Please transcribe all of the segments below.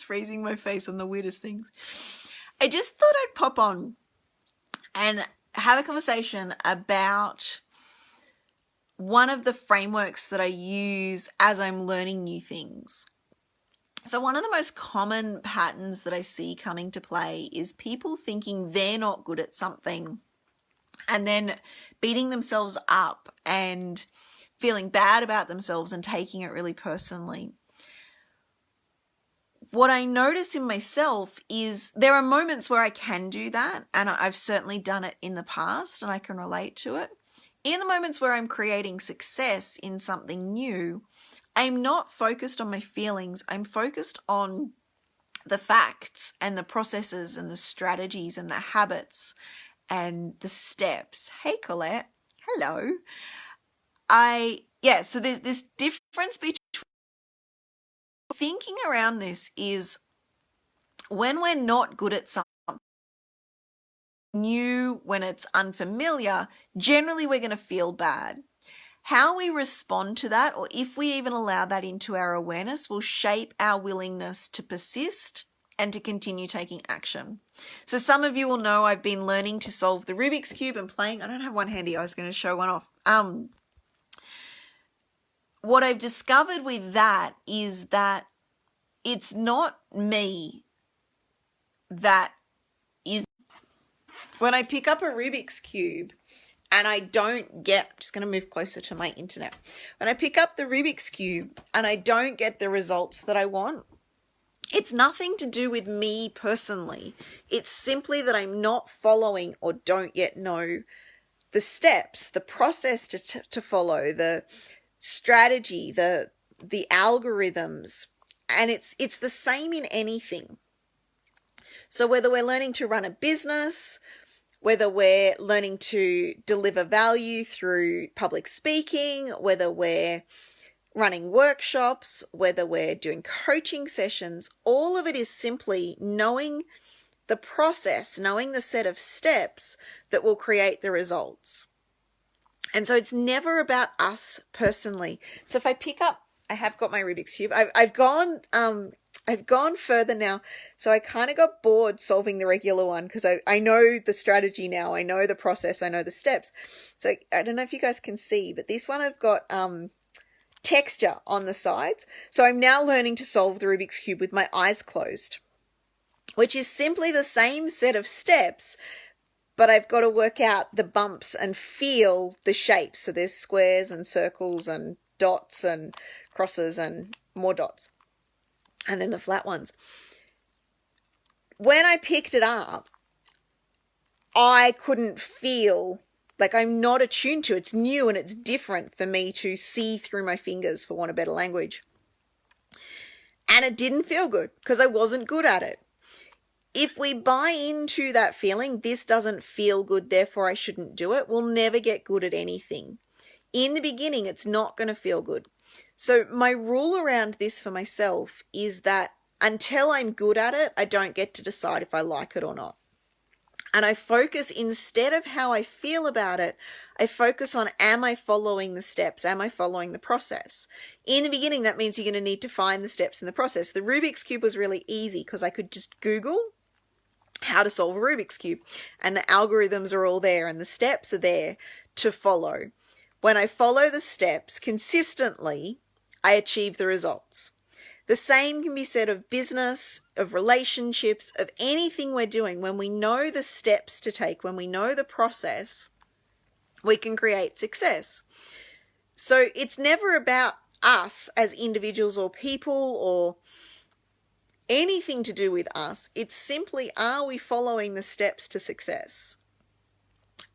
just freezing my face on the weirdest things. I just thought I'd pop on and have a conversation about one of the frameworks that I use as I'm learning new things. So one of the most common patterns that I see coming to play is people thinking they're not good at something and then beating themselves up and feeling bad about themselves and taking it really personally. What I notice in myself is there are moments where I can do that, and I've certainly done it in the past and I can relate to it. In the moments where I'm creating success in something new, I'm not focused on my feelings. I'm focused on the facts and the processes and the strategies and the habits and the steps. Hey, Colette. Hello. So there's this difference between thinking around this is when we're not good at something new, when it's unfamiliar, generally we're going to feel bad. How we respond to that, or if we even allow that into our awareness, will shape our willingness to persist and to continue taking action. So some of you will know I've been learning to solve the Rubik's Cube and playing. I don't have one handy. I was going to show one off. What I've discovered with that is that it's not me that is. When I pick up a Rubik's Cube and I don't get, I'm just going to move closer to my internet. When I pick up the Rubik's Cube and I don't get the results that I want, it's nothing to do with me personally. It's simply that I'm not following or don't yet know the steps, the process to follow, the strategy, the algorithms, and it's the same in anything. So whether we're learning to run a business, whether we're learning to deliver value through public speaking, whether we're running workshops, whether we're doing coaching sessions, all of it is simply knowing the process, knowing the set of steps that will create the results. And so it's never about us personally. So if I pick up, I have got my Rubik's Cube. I've gone further now. So I kind of got bored solving the regular one because I know the strategy now. I know the process. I know the steps. So I don't know if you guys can see, but this one I've got texture on the sides. So I'm now learning to solve the Rubik's Cube with my eyes closed, which is simply the same set of steps, but I've got to work out the bumps and feel the shapes. So there's squares and circles and dots and crosses and more dots. And then the flat ones. When I picked it up, I couldn't feel, like I'm not attuned to it. It's new and it's different for me to see through my fingers, for want of better language. And it didn't feel good because I wasn't good at it. If we buy into that feeling, this doesn't feel good, therefore I shouldn't do it, we'll never get good at anything. In the beginning, it's not going to feel good. So my rule around this for myself is that until I'm good at it, I don't get to decide if I like it or not. And I focus, instead of how I feel about it, I focus on, am I following the steps? Am I following the process? In the beginning, that means you're going to need to find the steps in the process. The Rubik's Cube was really easy because I could just Google how to solve a Rubik's Cube, and the algorithms are all there and the steps are there to follow. When I follow the steps consistently, I achieve the results. The same can be said of business, of relationships, of anything we're doing. When we know the steps to take, when we know the process, we can create success. So it's never about us as individuals or people or anything to do with us. It's simply, are we following the steps to success?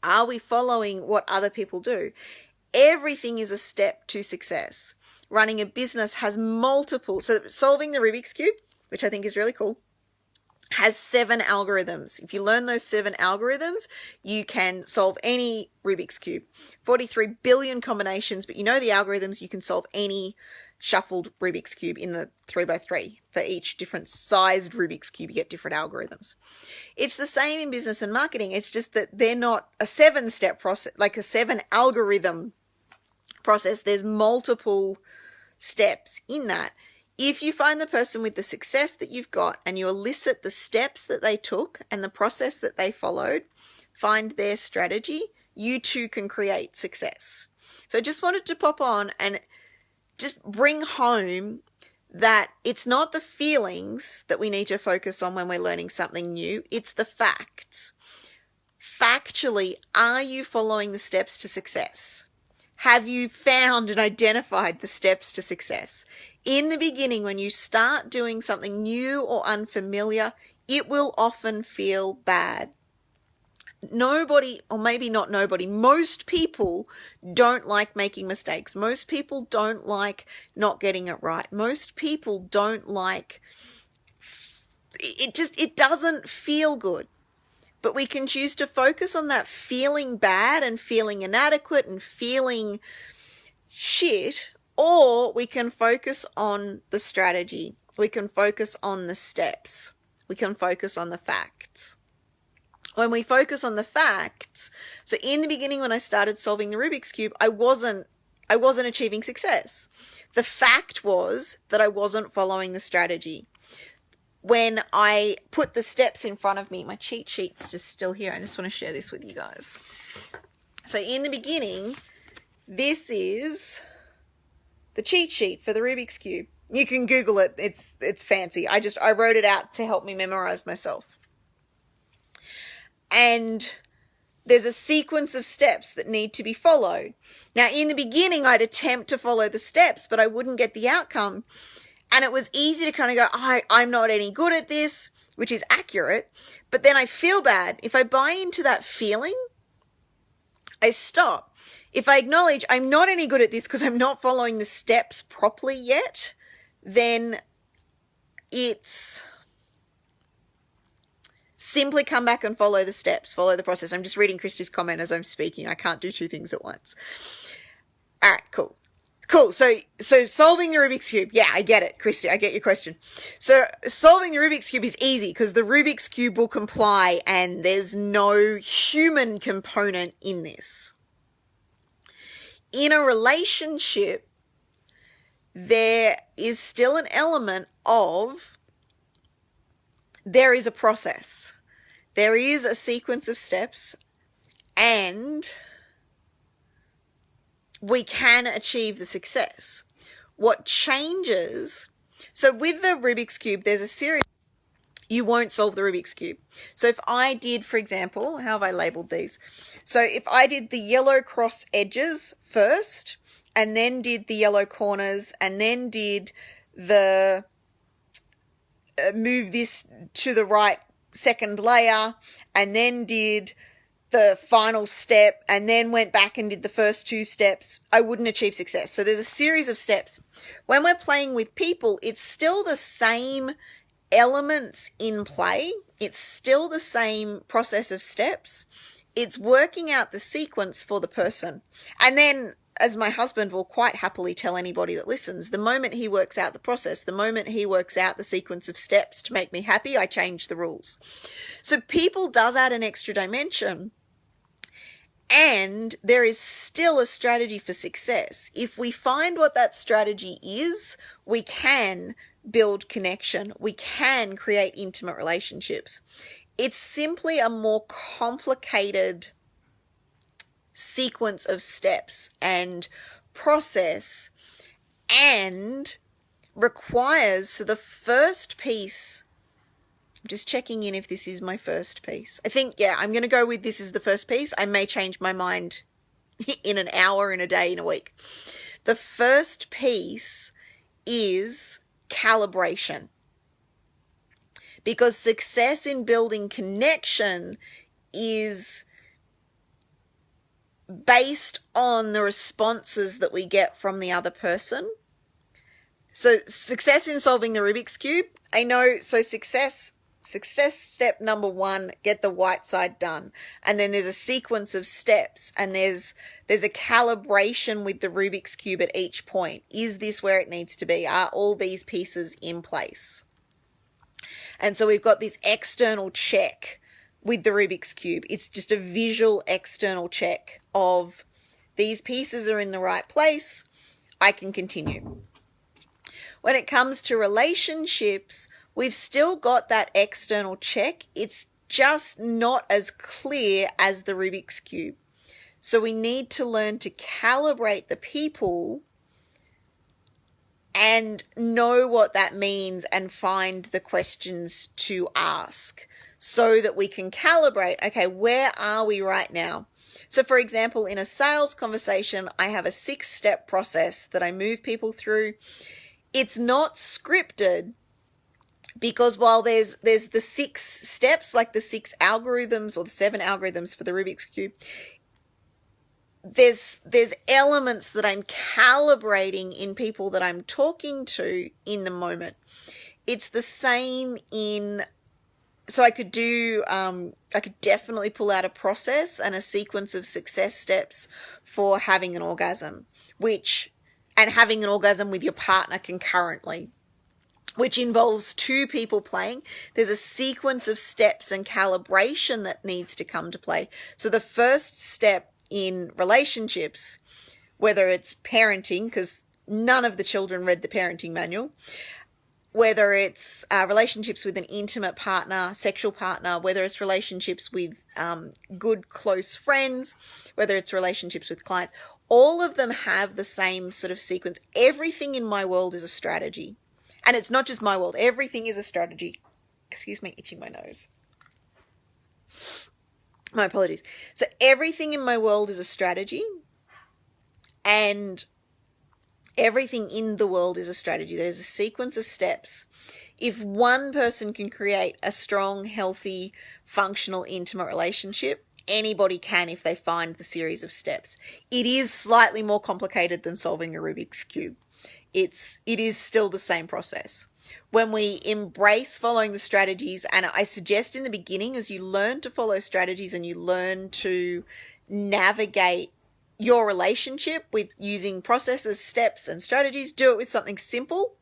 Are we following what other people do? Everything is a step to success. Running a business has multiple. So solving the Rubik's Cube, which I think is really cool, has 7 algorithms. If you learn those 7 algorithms, you can solve any Rubik's Cube. 43 billion combinations, but you know the algorithms, you can solve any shuffled Rubik's Cube in the 3x3. For each different sized Rubik's Cube, you get different algorithms. It's the same in business and marketing. It's just that they're not a 7-step process, like a 7 algorithm process. There's multiple steps in that. If you find the person with the success that you've got and you elicit the steps that they took and the process that they followed, find their strategy, you too can create success. So I just wanted to pop on and just bring home that it's not the feelings that we need to focus on when we're learning something new, it's the facts. Factually, are you following the steps to success? Have you found and identified the steps to success? In the beginning, when you start doing something new or unfamiliar, it will often feel bad. Nobody, or maybe not nobody, most people don't like making mistakes. Most people don't like not getting it right. Most people don't like, it doesn't feel good. But we can choose to focus on that feeling bad and feeling inadequate and feeling shit, or we can focus on the strategy. We can focus on the steps. We can focus on the facts. When we focus on the facts, so in the beginning when I started solving the Rubik's Cube, I wasn't achieving success. The fact was that I wasn't following the strategy. When I put the steps in front of me, my cheat sheet's just still here. I just want to share this with you guys. So in the beginning, this is the cheat sheet for the Rubik's Cube. You can Google it. It's fancy. I wrote it out to help me memorize myself. And there's a sequence of steps that need to be followed. Now, in the beginning, I'd attempt to follow the steps, but I wouldn't get the outcome. And it was easy to kind of go, I'm not any good at this, which is accurate. But then I feel bad. If I buy into that feeling, I stop. If I acknowledge I'm not any good at this because I'm not following the steps properly yet, then it's simply come back and follow the steps, follow the process. I'm just reading Christy's comment as I'm speaking. I can't do two things at once. All right, cool. So solving the Rubik's Cube. Yeah, I get it, Christy. I get your question. So solving the Rubik's Cube is easy because the Rubik's Cube will comply and there's no human component in this. In a relationship, there is still an element of there is a process. There is a sequence of steps and we can achieve the success. What changes, so with the Rubik's Cube, there's a series, you won't solve the Rubik's Cube. So if I did, for example, how have I labeled these? So if I did the yellow cross edges first, and then did the yellow corners, and then did the move this to the right second layer, and then did the final step, and then went back and did the first two steps, I wouldn't achieve success. So there's a series of steps. When we're playing with people, it's still the same elements in play. It's still the same process of steps. It's working out the sequence for the person. And then, as my husband will quite happily tell anybody that listens, the moment he works out the process, the moment he works out the sequence of steps to make me happy, I change the rules. So people does add an extra dimension. And there is still a strategy for success. If we find what that strategy is, we can build connection. We can create intimate relationships. It's simply a more complicated sequence of steps and process, and requires, so the first piece, I'm just checking in if this is my first piece. I think, yeah, I'm going to go with this is the first piece. I may change my mind in an hour, in a day, in a week. The first piece is calibration. Because success in building connection is based on the responses that we get from the other person. So success in solving the Rubik's Cube, I know, so success step number 1, get the white side done. And then there's a sequence of steps, and there's a calibration with the Rubik's Cube at each point. Is this where it needs to be? Are all these pieces in place? And so we've got this external check with the Rubik's Cube. It's just a visual external check of these pieces are in the right place. I can continue. When it comes to relationships, we've still got that external check. It's just not as clear as the Rubik's Cube. So we need to learn to calibrate the people and know what that means and find the questions to ask so that we can calibrate, okay, where are we right now? So for example, in a sales conversation, I have a 6-step process that I move people through. It's not scripted because while there's the 6 steps, like the 6 algorithms or the 7 algorithms for the Rubik's Cube, there's elements that I'm calibrating in people that I'm talking to in the moment. It's the same so I could definitely pull out a process and a sequence of success steps for having an orgasm, and having an orgasm with your partner concurrently, which involves 2 people playing. There's a sequence of steps and calibration that needs to come to play. So the first step in relationships, whether it's parenting, because none of the children read the parenting manual, whether it's relationships with an intimate partner, sexual partner, whether it's relationships with good close friends, whether it's relationships with clients, all of them have the same sort of sequence. Everything in my world is a strategy. And it's not just my world. Everything is a strategy. Excuse me, itching my nose. My apologies. So everything in my world is a strategy, and everything in the world is a strategy. There's a sequence of steps. If one person can create a strong, healthy, functional, intimate relationship, anybody can if they find the series of steps. It is slightly more complicated than solving a Rubik's Cube. It is still the same process. When we embrace following the strategies, and I suggest in the beginning, as you learn to follow strategies and you learn to navigate your relationship with using processes, steps, and strategies, do it with something simple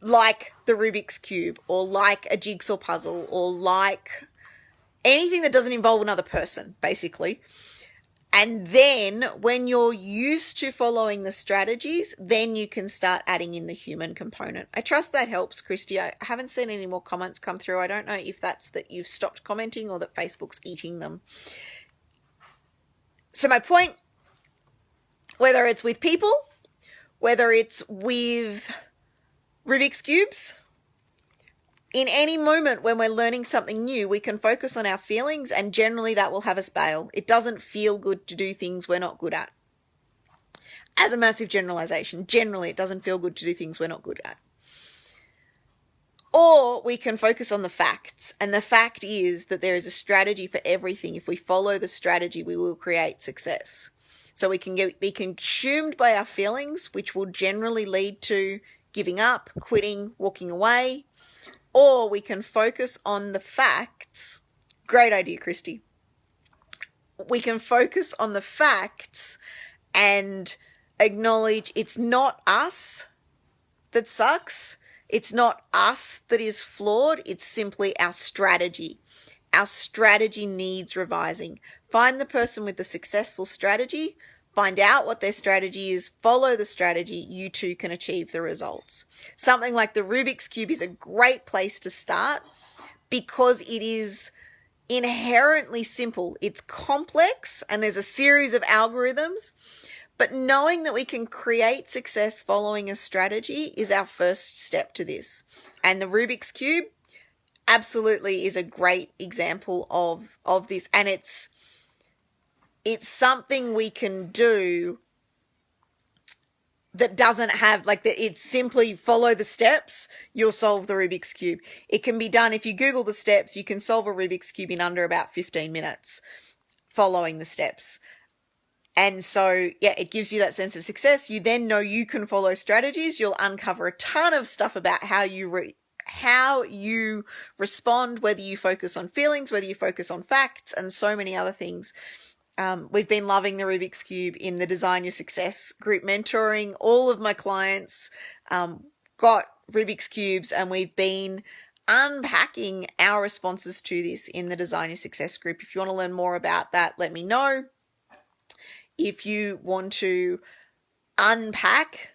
like the Rubik's Cube, or like a jigsaw puzzle, or like anything that doesn't involve another person, basically. And then when you're used to following the strategies, then you can start adding in the human component. I trust that helps, Christy. I haven't seen any more comments come through. I don't know if that's that you've stopped commenting or that Facebook's eating them. So my point, whether it's with people, whether it's with Rubik's Cubes, in any moment when we're learning something new, we can focus on our feelings, and generally that will have us bail. It doesn't feel good to do things we're not good at. As a massive generalization, generally it doesn't feel good to do things we're not good at. Or we can focus on the facts, and the fact is that there is a strategy for everything. If we follow the strategy, we will create success. So we can be consumed by our feelings, which will generally lead to giving up, quitting, walking away. Or we can focus on the facts. Great idea, Christy. We can focus on the facts and acknowledge it's not us that sucks. It's not us that is flawed. It's simply our strategy. Our strategy needs revising. Find the person with the successful strategy. Find out what their strategy is, follow the strategy, you too can achieve the results. Something like the Rubik's Cube is a great place to start because it is inherently simple. It's complex and there's a series of algorithms, but knowing that we can create success following a strategy is our first step to this. And the Rubik's Cube absolutely is a great example of this, and it's something we can do that doesn't have, like, it's simply follow the steps, you'll solve the Rubik's Cube. It can be done, if you Google the steps, you can solve a Rubik's Cube in under about 15 minutes following the steps. And so, yeah, it gives you that sense of success. You then know you can follow strategies. You'll uncover a ton of stuff about how you respond, whether you focus on feelings, whether you focus on facts, and so many other things. We've been loving the Rubik's Cube in the Design Your Success group mentoring. All of my clients got Rubik's Cubes, and we've been unpacking our responses to this in the Design Your Success group. If you want to learn more about that, let me know. If you want to unpack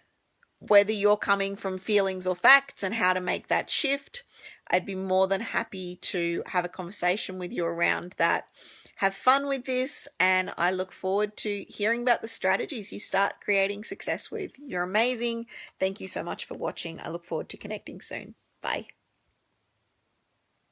whether you're coming from feelings or facts and how to make that shift. I'd be more than happy to have a conversation with you around that. Have fun with this, and I look forward to hearing about the strategies you start creating success with. You're amazing. Thank you so much for watching. I look forward to connecting soon. Bye.